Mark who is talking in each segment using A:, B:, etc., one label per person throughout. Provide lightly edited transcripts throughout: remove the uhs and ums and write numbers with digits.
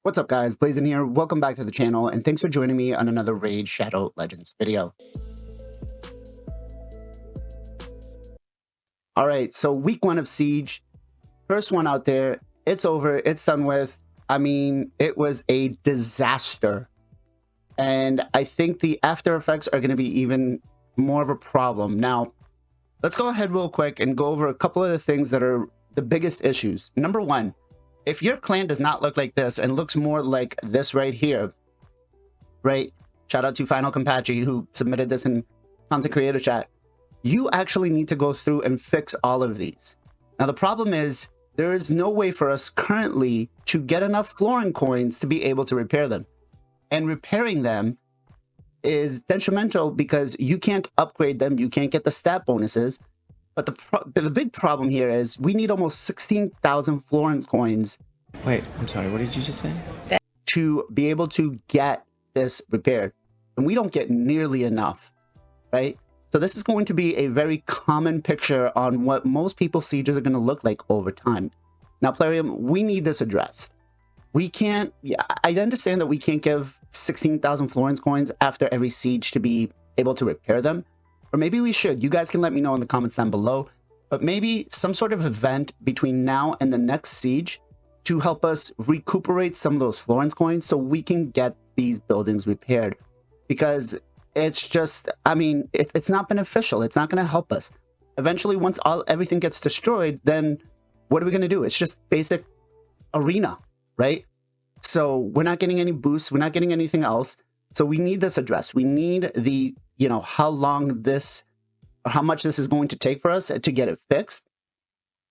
A: What's up guys, Blazin here, welcome back to the channel, and thanks for joining me on another Raid Shadow Legends video. Alright, so week 1 of Siege, first one out there, it's over, it's done with. I mean, it was a disaster. And I think the after effects are going to be even more of a problem. Now, let's go ahead real quick and go over a couple of the things that are the biggest issues. Number 1. If your clan does not look like this and looks more like this right here, right? Shout out to Final Compachi who submitted this in content creator chat. You actually need to go through and fix all of these. Now, the problem is there is no way for us currently to get enough flooring coins to be able to repair them. And repairing them is detrimental because you can't upgrade them. You can't get the stat bonuses. But the big problem here is we need almost 16,000 Florence coins.
B: Wait, I'm sorry, what did you just say?
A: To be able to get this repaired. And we don't get nearly enough, right? So this is going to be a very common picture on what most people's sieges are going to look like over time. Now, Plarium, we need this addressed. We can't, I understand that we can't give 16,000 Florence coins after every siege to be able to repair them. Or maybe we should. You guys can let me know in the comments down below. But maybe some sort of event between now and the next siege to help us recuperate some of those Florence coins so we can get these buildings repaired. Because it's just, I mean, it's not beneficial. It's not going to help us. Eventually, once everything gets destroyed, then what are we going to do? It's just basic arena, right? So we're not getting any boosts. We're not getting anything else. So we need this addressed. We need the, you know, how long this, or how much this is going to take for us to get it fixed.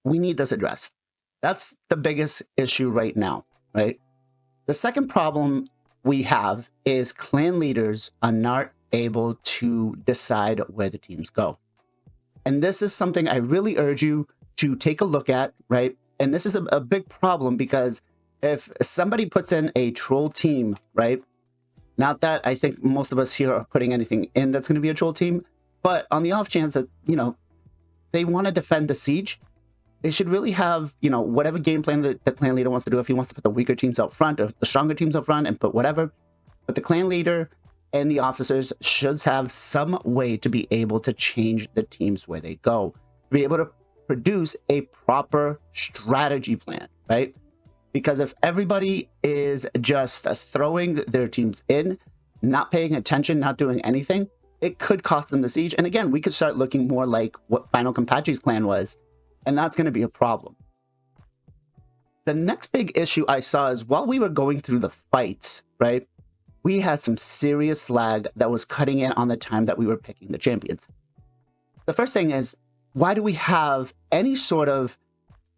A: We need this addressed. That's the biggest issue right now, right? The second problem we have is clan leaders are not able to decide where the teams go. And this is something I really urge you to take a look at, right? And this is a big problem because if somebody puts in a troll team, right? Not that I think most of us here are putting anything in that's going to be a troll team, but on the off chance that, you know, they want to defend the siege, they should really have, you know, whatever game plan that the clan leader wants to do. If he wants to put the weaker teams out front or the stronger teams out front and put whatever, but the clan leader and the officers should have some way to be able to change the teams where they go, be able to produce a proper strategy plan, right? Because if everybody is just throwing their teams in, not paying attention, not doing anything, it could cost them the siege. And again, we could start looking more like what Final Compachi's clan was, and that's going to be a problem. The next big issue I saw is while we were going through the fights, right, we had some serious lag that was cutting in on the time that we were picking the champions. The first thing is, why do we have any sort of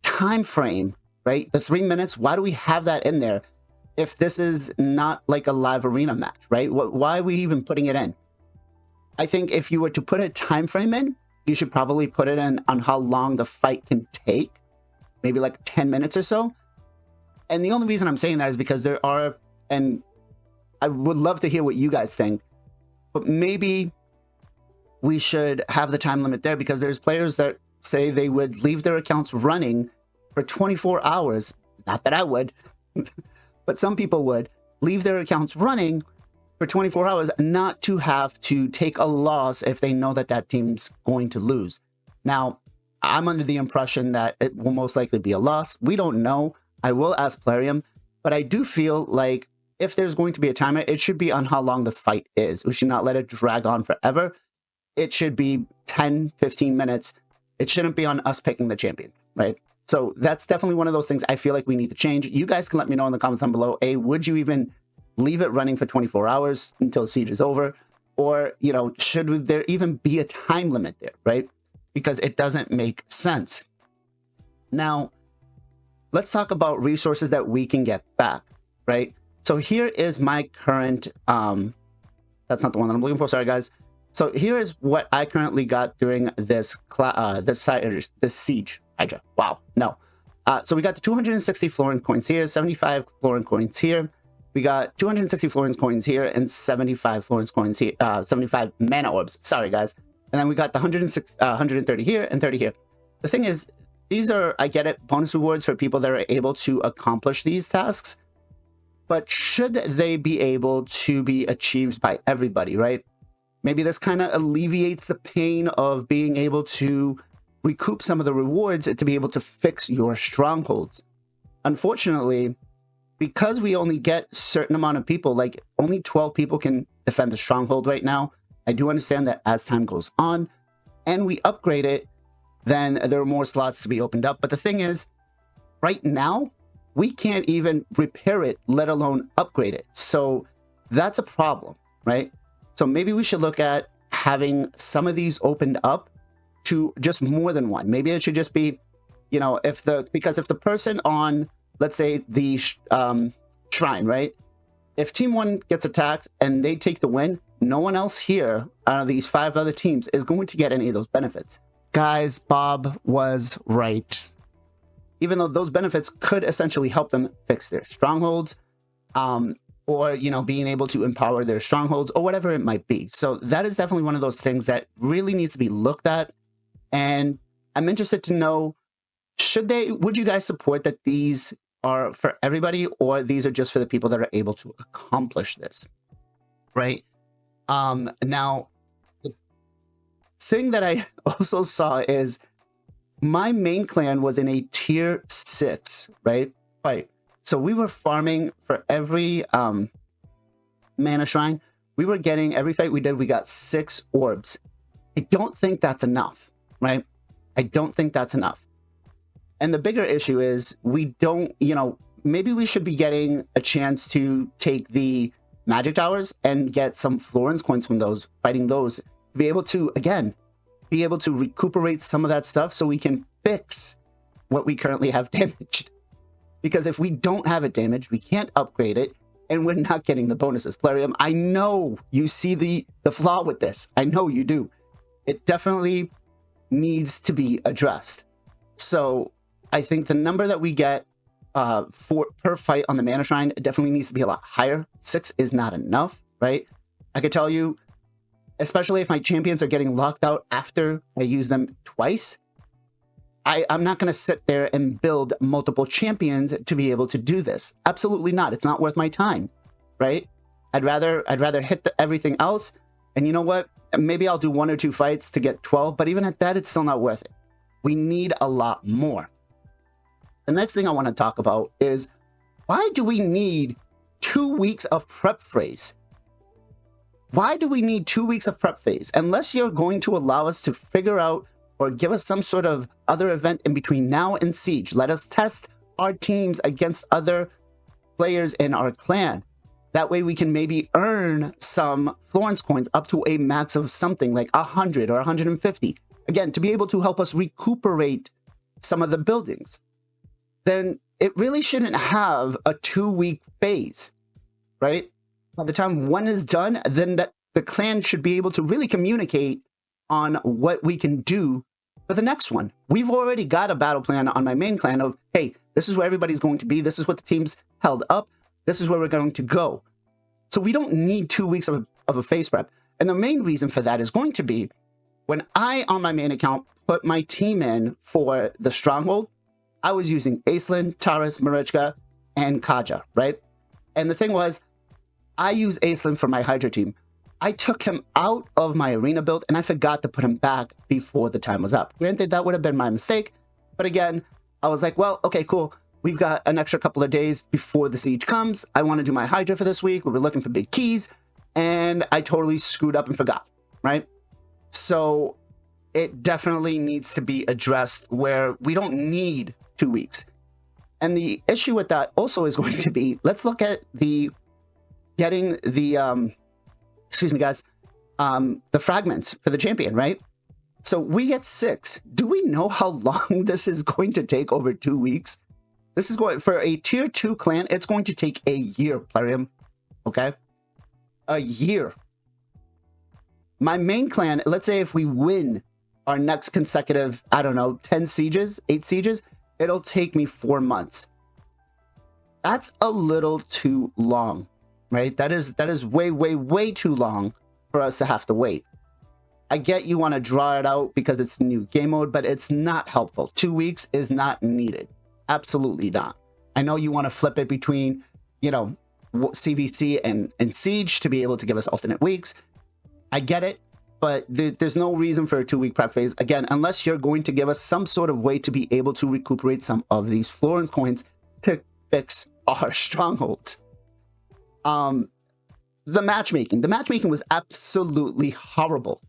A: time frame, right? The 3 minutes, why do we have that in there if this is not like a live arena match, right? Why are we even putting it in? I think if you were to put a time frame in, you should probably put it in on how long the fight can take, maybe like 10 minutes or so. And the only reason I'm saying that is because there are, and I would love to hear what you guys think, but maybe we should have the time limit there because there's players that say they would leave their accounts running for 24 hours. Not that I would, but some people would leave their accounts running for 24 hours not to have to take a loss if they know that that team's going to lose. Now, I'm under the impression that it will most likely be a loss. We don't know. I will ask Plarium, but I do feel like if there's going to be a timer, it should be on how long the fight is. We should not let it drag on forever. It should be 10, 15 minutes. It shouldn't be on us picking the champion, right? So that's definitely one of those things I feel like we need to change. You guys can let me know in the comments down below. Would you even leave it running for 24 hours until siege is over? Or, you know, should there even be a time limit there, right? Because it doesn't make sense. Now, let's talk about resources that we can get back, right? So here is my current, that's not the one that I'm looking for, sorry guys. So here is what I currently got during this siege. Hydra. Wow, no. So we got the 260 Florence coins here, 75 Florence coins here. We got 260 Florence coins here and 75 Florence coins here, 75 mana orbs. Sorry, guys. And then we got the 130 here and 30 here. The thing is, these are, I get it, bonus rewards for people that are able to accomplish these tasks. but should they be able to be achieved by everybody, right? Maybe this kind of alleviates the pain of being able to recoup some of the rewards to be able to fix your strongholds. Unfortunately, because we only get certain amount of people, like only 12 people can defend the stronghold right now. I do understand that as time goes on and we upgrade it, then there are more slots to be opened up. But the thing is, right now, we can't even repair it, let alone upgrade it. So that's a problem, right? So maybe we should look at having some of these opened up to just more than one. Maybe it should just be, you know, because if the person on, let's say, the shrine, right? If team one gets attacked and they take the win, no one else here out of these 5 other teams is going to get any of those benefits. Guys, Bob was right. Even though those benefits could essentially help them fix their strongholds, or, you know, being able to empower their strongholds or whatever it might be. So that is definitely one of those things that really needs to be looked at. And I'm interested to know, would you guys support that these are for everybody, or these are just for the people that are able to accomplish this, right? Now, the thing that I also saw is my main clan was in a tier 6, right? Right. So we were farming for every mana shrine. We were getting, every fight we did, we got 6 orbs. I don't think that's enough, right? I don't think that's enough. And the bigger issue is we don't, you know, maybe we should be getting a chance to take the magic towers and get some Florence coins from those, fighting those, to be able to, again, be able to recuperate some of that stuff so we can fix what we currently have damaged. Because if we don't have it damaged, we can't upgrade it, and we're not getting the bonuses. Plarium, I know you see the flaw with this. I know you do. It definitely needs to be addressed. So I think the number that we get per fight on the mana shrine definitely needs to be a lot higher. 6 is not enough, right? I could tell you, especially if my champions are getting locked out after I use them twice, I'm not going to sit there and build multiple champions to be able to do this. Absolutely not. It's not worth my time, right? I'd rather hit everything else. And you know what? Maybe I'll do 1 or 2 fights to get 12, but even at that, it's still not worth it. We need a lot more. The next thing I want to talk about is, why do we need 2 weeks of prep phase? Why do we need 2 weeks of prep phase? Unless you're going to allow us to figure out or give us some sort of other event in between now and Siege. Let us test our teams against other players in our clan. That way we can maybe earn some Florence coins up to a max of something like 100 or 150. Again, to be able to help us recuperate some of the buildings. Then it really shouldn't have a 2-week phase, right? By the time one is done, then the clan should be able to really communicate on what we can do for the next one. We've already got a battle plan on my main clan of, hey, this is where everybody's going to be. This is what the team's held up. This is where we're going to go. So we don't need 2 weeks of a phase prep. And the main reason for that is going to be when I, on my main account, put my team in for the stronghold, I was using Aislinn, Taurus, Marichka, and Kaja, right? And the thing was, I use Aislinn for my Hydra team. I took him out of my arena build and I forgot to put him back before the time was up. Granted, that would have been my mistake. But again, I was like, well, okay, cool. We've got an extra couple of days before the siege comes. I want to do my Hydra for this week. We were looking for big keys. And I totally screwed up and forgot, right? So it definitely needs to be addressed where we don't need 2 weeks. And the issue with that also is going to be, let's look at getting the, excuse me, guys, the fragments for the champion, right? So we get 6. Do we know how long this is going to take over 2 weeks? This is going, for a tier 2 clan, it's going to take a year, Plarium, okay? A year. My main clan, let's say if we win our next consecutive, I don't know, 10 sieges, 8 sieges, it'll take me 4 months. That's a little too long, right? That is way, way, way too long for us to have to wait. I get you want to draw it out because it's new game mode, but it's not helpful. 2 weeks is not needed. Absolutely not. I know you want to flip it between, you know, CVC and Siege to be able to give us alternate weeks. I get it, but there's no reason for a 2-week prep phase. Again, unless you're going to give us some sort of way to be able to recuperate some of these Florence coins to fix our strongholds. The matchmaking was absolutely horrible.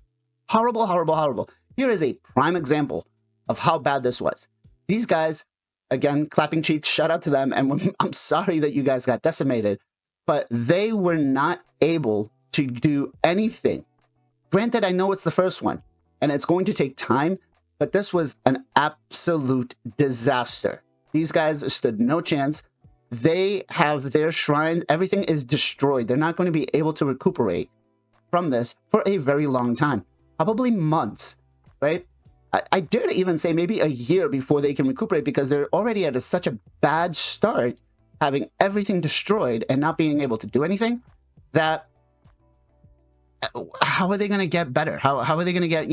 A: Horrible, horrible, horrible. Here is a prime example of how bad this was. These guys, again, clapping cheeks, shout out to them. And I'm sorry that you guys got decimated, but they were not able to do anything. Granted, I know it's the first one and it's going to take time, but this was an absolute disaster. These guys stood no chance. They have their shrines. Everything is destroyed. They're not going to be able to recuperate from this for a very long time, probably months, right? I dare to even say maybe a year before they can recuperate, because they're already at such a bad start, having everything destroyed and not being able to do anything, that how are they going to get better? How are they going to get,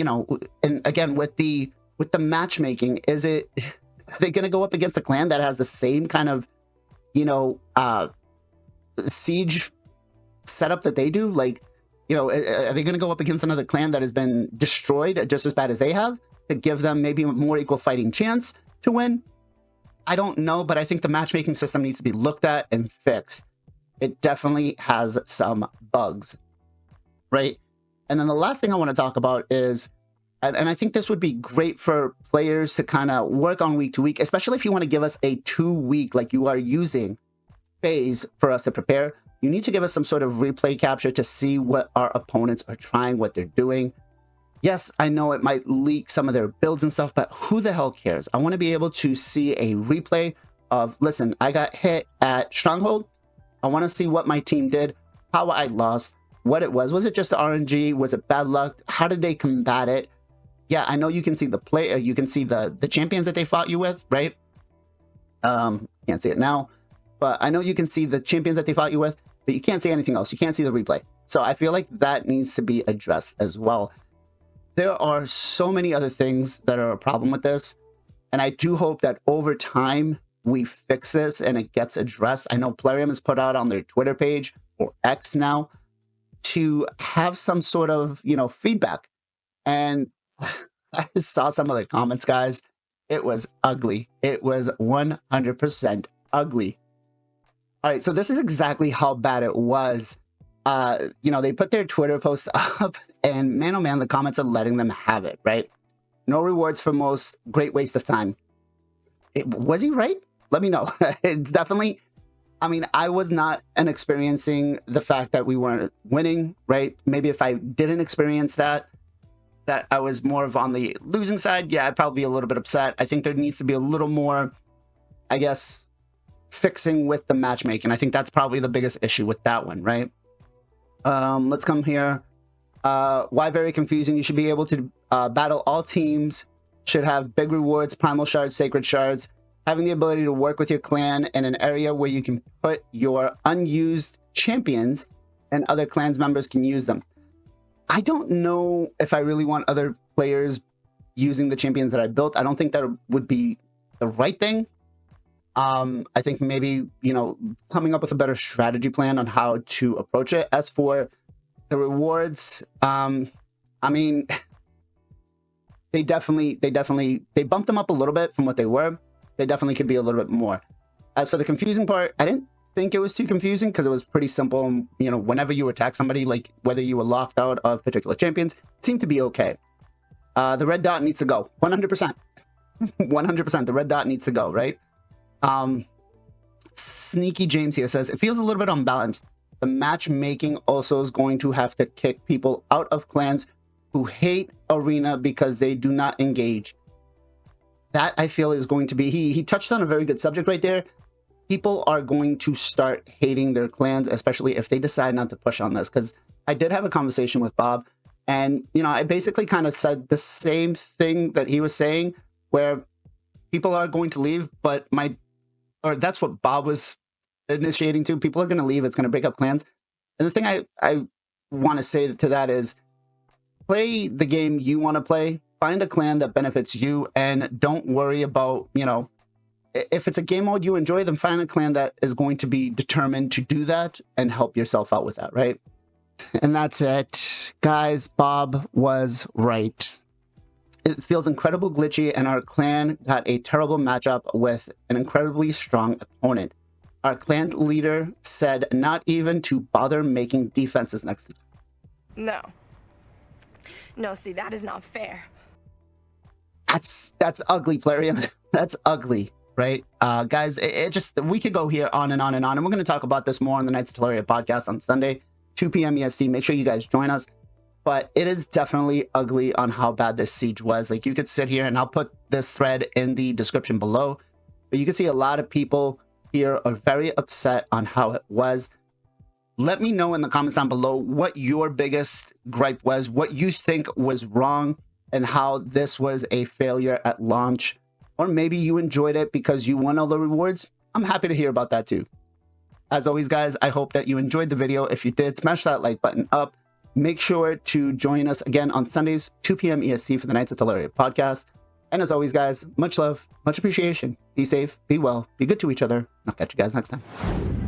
A: and again, with the matchmaking, are they going to go up against a clan that has the same kind of, siege setup that they do? Like, are they going to go up against another clan that has been destroyed just as bad as they have, to give them maybe a more equal fighting chance to win? I don't know, but I think the matchmaking system needs to be looked at and fixed. It definitely has some bugs, right? And then the last thing I want to talk about is, and I think this would be great for players to kind of work on week to week, especially if you want to give us a 2-week, like you are using, phase for us to prepare. You need to give us some sort of replay capture to see what our opponents are trying, what they're doing. Yes, I know it might leak some of their builds and stuff, but who the hell cares? I want to be able to see a replay of, listen, I got hit at Stronghold. I want to see what my team did, how I lost, what it was. Was it just the RNG? Was it bad luck? How did they combat it? Yeah, I know you can see the play. You can see the champions that they fought you with, right? Can't see it now, but I know you can see the champions that they fought you with, but you can't see anything else. You can't see the replay. So I feel like that needs to be addressed as well. There are so many other things that are a problem with this, and I do hope that over time we fix this and it gets addressed. I know Plarium has put out on their Twitter page, or X now, to have some sort of, feedback. And I saw some of the comments, guys. It was ugly. It was 100% ugly. All right, so this is exactly how bad it was. They put their Twitter post up, and man, oh man, the comments are letting them have it, right? No rewards for most, great waste of time. Was he right? Let me know. It's definitely, I was not experiencing the fact that we weren't winning, right? Maybe if I didn't experience that I was more of on the losing side, yeah, I'd probably be a little bit upset. I think there needs to be a little more, I guess, fixing with the matchmaking. I think that's probably the biggest issue with that one, right? Let's come here. Why very confusing? You should be able to battle all teams, should have big rewards, primal shards, sacred shards, having the ability to work with your clan in an area where you can put your unused champions and other clans members can use them. I don't know if I really want other players using the champions that I built. I don't think that would be the right thing. I think maybe, coming up with a better strategy plan on how to approach it. As for the rewards, they bumped them up a little bit from what they were. They definitely could be a little bit more. As for the confusing part, I didn't think it was too confusing because it was pretty simple. Whenever you attack somebody, like whether you were locked out of particular champions, it seemed to be okay. The red dot needs to go 100%. 100%. The red dot needs to go, right? Sneaky James here says it feels a little bit unbalanced. The matchmaking also is going to have to kick people out of clans who hate arena because they do not engage. That I feel is going to be, he touched on a very good subject right there. People are going to start hating their clans, especially if they decide not to push on this. Because I did have a conversation with Bob, and I basically kind of said the same thing that he was saying, where people are going to leave, but that's what Bob was initiating too. People are going to leave. It's going to break up clans. And the thing I want to say to that is, play the game you want to play. Find a clan that benefits you, and don't worry about, If it's a game mode you enjoy, then find a clan that is going to be determined to do that and help yourself out with that, right? And that's it. Guys, Bob was right. It feels incredibly glitchy, and our clan got a terrible matchup with an incredibly strong opponent. Our clan leader said not even to bother making defenses next time.
C: No. No, see, that is not fair.
A: That's ugly, Plarium. That's ugly, right? Guys, it just, we could go here on and on and on, and we're going to talk about this more on the Knights of Plarium podcast on Sunday, 2 p.m. EST. Make sure you guys join us. But it is definitely ugly on how bad this siege was. Like, you could sit here, and I'll put this thread in the description below, but you can see a lot of people here are very upset on how it was. Let me know in the comments down below what your biggest gripe was, what you think was wrong, and how this was a failure at launch. Or maybe you enjoyed it because you won all the rewards. I'm happy to hear about that too. As always, guys, I hope that you enjoyed the video. If you did, smash that like button up. Make sure to join us again on Sundays, 2 p.m. EST for the Knights of Plarium podcast. And as always, guys, much love, much appreciation. Be safe, be well, be good to each other. I'll catch you guys next time.